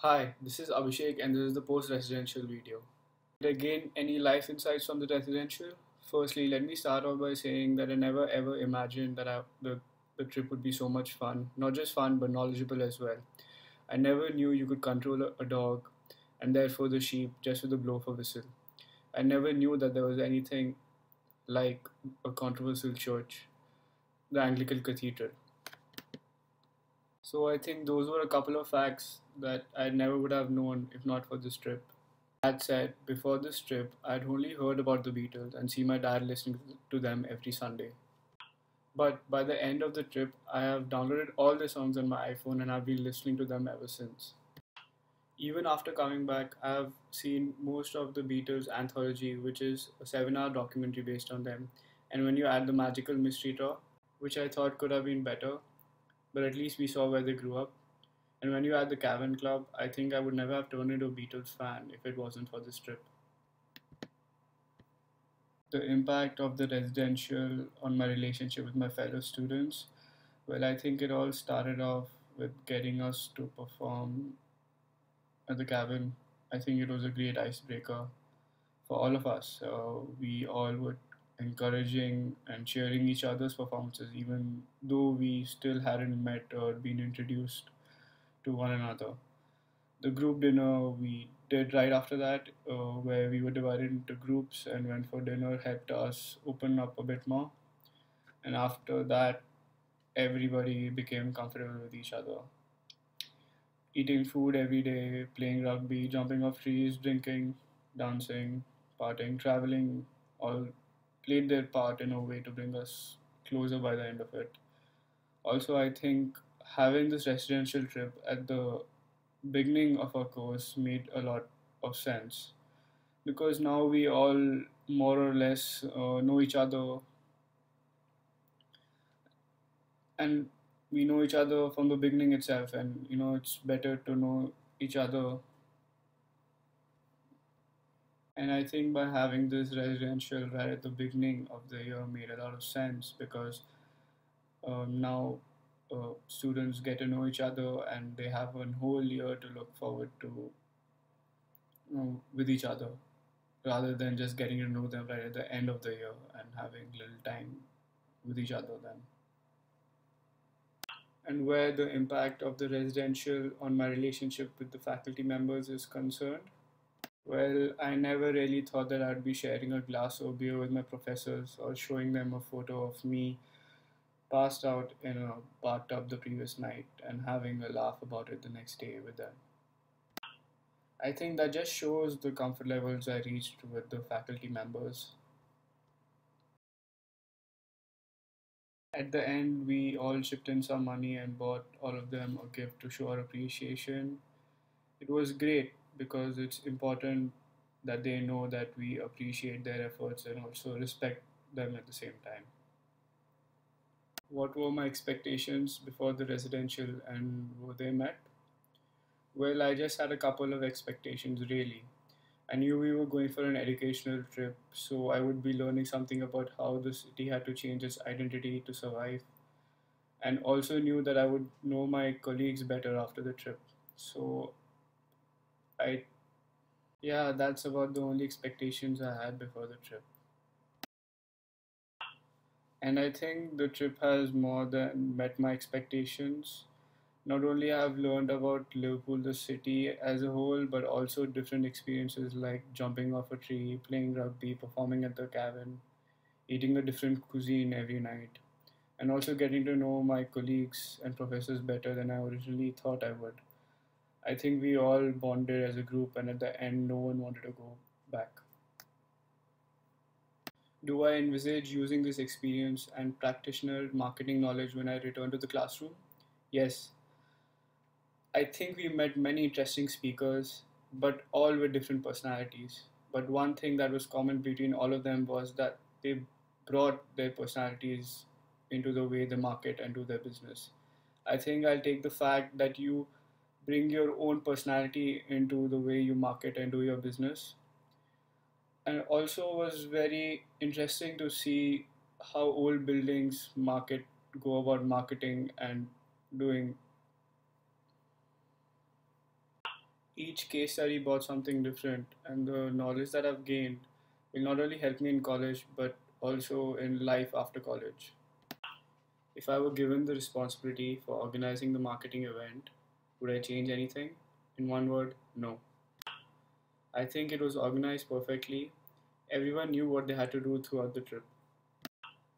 Hi, this is Abhishek and this is the post-residential video. Did I gain any life insights from the residential? Firstly, let me start off by saying that I never ever imagined that the trip would be so much fun. Not just fun, but knowledgeable as well. I never knew you could control a dog and therefore the sheep just with a blow of a whistle. I never knew that there was anything like a controversial church, the Anglican Cathedral. So I think those were a couple of facts that I never would have known if not for this trip. That said, before this trip, I'd only heard about the Beatles and see my dad listening to them every Sunday. But by the end of the trip, I have downloaded all the songs on my iPhone and I've been listening to them ever since. Even after coming back, I have seen most of the Beatles anthology, which is a 7-hour documentary based on them. And when you add the magical mystery tour, which I thought could have been better, but at least we saw where they grew up. And when you add the Cavern Club, I think I would never have turned into a Beatles fan if it wasn't for this trip. The impact of the residential on my relationship with my fellow students. Well, I think it all started off with getting us to perform at the cabin. I think it was a great icebreaker for all of us. We all were encouraging and cheering each other's performances, even though we still hadn't met or been introduced to one another. The group dinner we did right after that, where we were divided into groups and went for dinner, helped us open up a bit more. And after that, everybody became comfortable with each other. Eating food every day, playing rugby, jumping off trees, drinking, dancing, partying, traveling, all played their part in a way to bring us closer by the end of it. Also, I think having this residential trip at the beginning of our course made a lot of sense because now we all more or less know each other, and we know each other from the beginning itself, and it's better to know each other. And I think by having this residential right at the beginning of the year made a lot of sense because now students get to know each other and they have a whole year to look forward to with each other rather than just getting to know them right at the end of the year and having little time with each other then. And where the impact of the residential on my relationship with the faculty members is concerned, well, I never really thought that I'd be sharing a glass of beer with my professors or showing them a photo of me passed out in a bathtub the previous night and having a laugh about it the next day with them. I think that just shows the comfort levels I reached with the faculty members. At the end, we all chipped in some money and bought all of them a gift to show our appreciation. It was great because it's important that they know that we appreciate their efforts and also respect them at the same time. What were my expectations before the residential and were they met? Well, I just had a couple of expectations really. I knew we were going for an educational trip, so I would be learning something about how the city had to change its identity to survive, and also knew that I would know my colleagues better after the trip. So I yeah, that's about the only expectations I had before the trip. And I think the trip has more than met my expectations. Not only I've learned about Liverpool, the city as a whole, but also different experiences like jumping off a tree, playing rugby, performing at the cabin, eating a different cuisine every night, and also getting to know my colleagues and professors better than I originally thought I would. I think we all bonded as a group, and at the end, no one wanted to go back. Do I envisage using this experience and practitioner marketing knowledge when I return to the classroom? Yes, I think we met many interesting speakers, but all with different personalities. But one thing that was common between all of them was that they brought their personalities into the way they market and do their business. I think I'll take the fact that you bring your own personality into the way you market and do your business. And also was very interesting to see how old buildings market go about marketing and doing. Each case study brought something different, and the knowledge that I've gained will not only help me in college but also in life after college. If I were given the responsibility for organizing the marketing event, would I change anything? In one word, no. I think it was organized perfectly. Everyone knew what they had to do throughout the trip.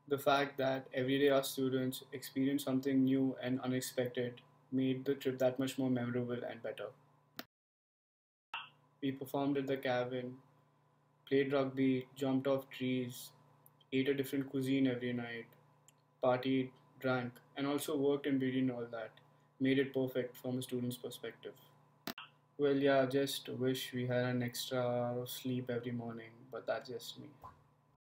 The fact that every day our students experienced something new and unexpected made the trip that much more memorable and better. We performed at the cabin, played rugby, jumped off trees, ate a different cuisine every night, partied, drank, and also worked in between all that. Made it perfect from a student's perspective. Well, yeah, just wish we had an extra hour of sleep every morning, but that's just me.